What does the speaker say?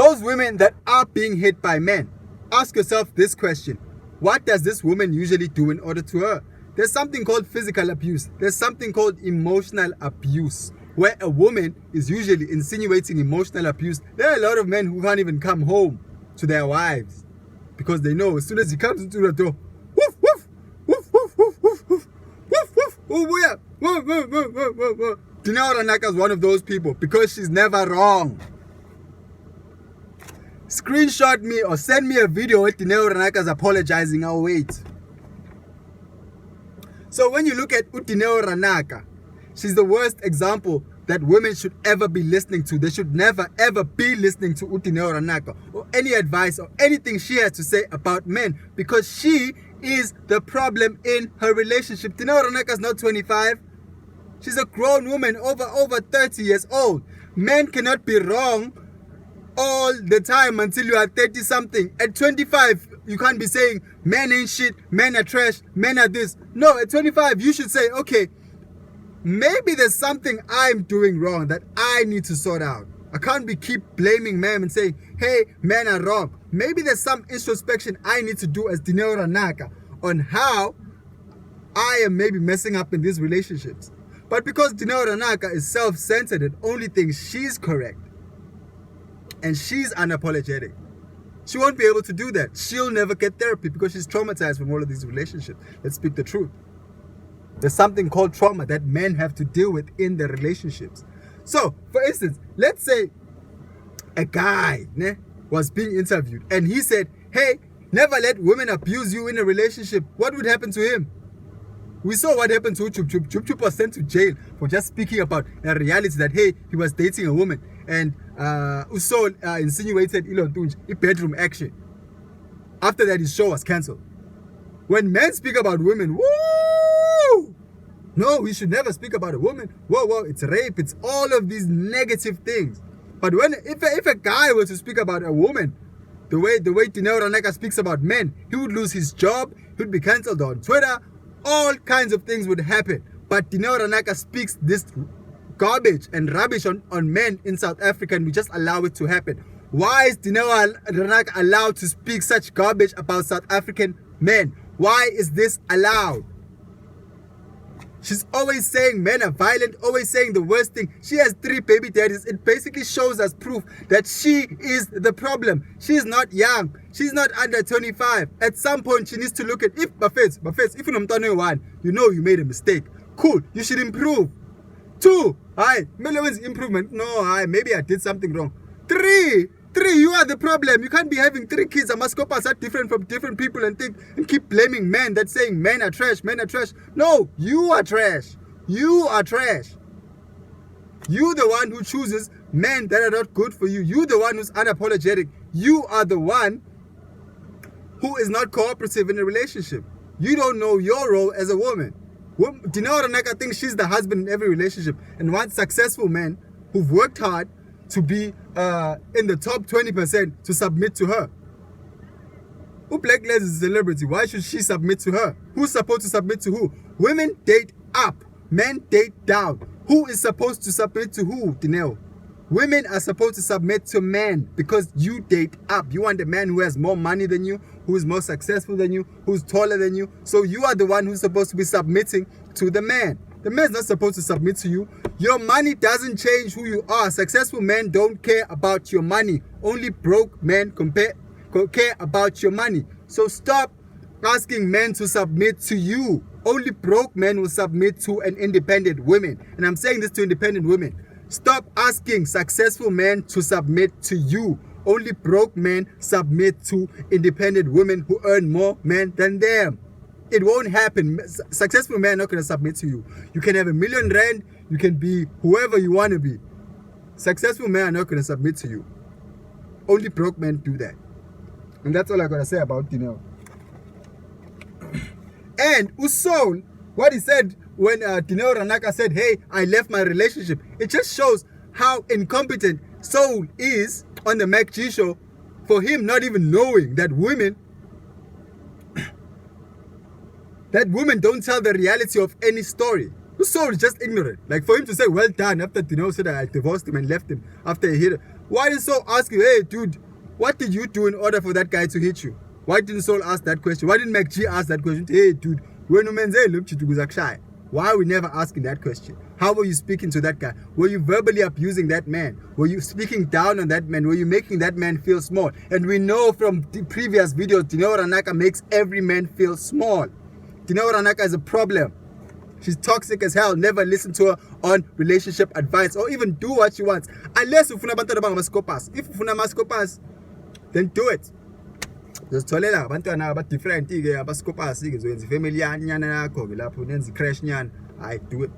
those women that are being hit by men, ask yourself this question. What does this woman usually do in order to her? There's something called physical abuse. There's something called emotional abuse, where a woman is usually insinuating emotional abuse. There are a lot of men who can't even come home to their wives because they know as soon as he comes into the door, woof, woof, woof, woof, woof, woof, woof, woof, woof, oh yeah, woof, woof, woof, woof, woof, woof. Dineo Ranaka is one of those people because she's never wrong. Screenshot me or send me a video with Dineo Ranaka is apologizing. I'll wait. So when you look at Dineo Ranaka, she's the worst example that women should ever be listening to. They should never ever be listening to Dineo Ranaka or any advice or anything she has to say about men, because she is the problem in her relationship. Dineo Ranaka is not 25. She's a grown woman, over 30 years old. Men cannot be wrong all the time until you are 30 something. At 25, you can't be saying men ain't shit, men are trash, men are this. No, at 25, you should say, okay, maybe there's something I'm doing wrong that I need to sort out. I can't be keep blaming men and saying, hey, men are wrong. Maybe there's some introspection I need to do as Dineo Ranaka on how I am maybe messing up in these relationships. But because Dineo Ranaka is self-centered and only thinks she's correct, and she's unapologetic, she won't be able to do that. She'll never get therapy because she's traumatized from all of these relationships. Let's speak the truth. There's something called trauma that men have to deal with in their relationships. So, for instance, let's say a guy was being interviewed and he said, hey, never let women abuse you in a relationship. What would happen to him? We saw what happened to Chup Chup. Chup Chup was sent to jail for just speaking about a reality that, hey, he was dating a woman. And Usol insinuated Elon Tunj, a bedroom action. After that, his show was cancelled. When men speak about women, woo! No, we should never speak about a woman. Whoa, it's rape. It's all of these negative things. But if a guy were to speak about a woman, the way Dineo Ranaka speaks about men, he would lose his job. He would be cancelled on Twitter. All kinds of things would happen. But Dineo Ranaka speaks this garbage and rubbish on men in South Africa, and we just allow it to happen. Why is Dineo Ranaka allowed to speak such garbage about South African men? Why is this allowed? She's always saying men are violent, always saying the worst thing. She has 3 baby daddies. It basically shows us proof that she is the problem. She's not young. She's not under 25. At some point, she needs to look at, if if you're 1, you know you made a mistake. Cool, you should improve. 2, improvement. No, maybe I did something wrong. 3, you are the problem. You can't be having 3 kids. Amaskopas are different from different people and keep blaming men that saying men are trash, men are trash. No, you are trash. You are trash. You the one who chooses men that are not good for you. You the one who's unapologetic. You are the one who is not cooperative in a relationship. You don't know your role as a woman. Dineo Ranaka thinks she's the husband in every relationship and wants successful men who've worked hard to be in the top 20% to submit to her. Who Black Les is a celebrity? Why should she submit to her? Who's supposed to submit to who? Women date up, men date down. Who is supposed to submit to who, Dineo? Women are supposed to submit to men because you date up. You want a man who has more money than you, who is more successful than you, who's taller than you. So you are the one who's supposed to be submitting to the man. The man's not supposed to submit to you. Your money doesn't change who you are. Successful men don't care about your money. Only broke men care about your money. So stop asking men to submit to you. Only broke men will submit to an independent woman. And I'm saying this to independent women. Stop asking successful men to submit to you. Only broke men submit to independent women who earn more men than them. It won't happen. Successful men are not going to submit to you. You can have R1 million. You can be whoever you want to be. Successful men are not going to submit to you. Only broke men do that. And that's all I got to say about Dineo. And Usol, what he said when Dineo Ranaka said, hey, I left my relationship. It just shows how incompetent Soul is on the Mac G show for him not even knowing that women don't tell the reality of any story. Soul is just ignorant. Like for him to say, well done, after Dineo said I divorced him and left him after he hit her. Why didn't Saul ask you, hey dude, what did you do in order for that guy to hit you? Why didn't Saul ask that question? Why didn't MacG ask that question? Hey dude, when why are we never asking that question? How were you speaking to that guy? Were you verbally abusing that man? Were you speaking down on that man? Were you making that man feel small? And we know from the previous videos, Dineo Ranaka makes every man feel small. Dineo Ranaka is a problem. She's toxic as hell. Never listen to her on relationship advice or even do what she wants. Unless ufuna abantwana bangamaskopas. If ufuna amaskopas, then do it. Zositholela abantwana aba different ke abaskopas ke zoyenza ifamily nyana yakho ke lapho nenza crash nyana. I do it.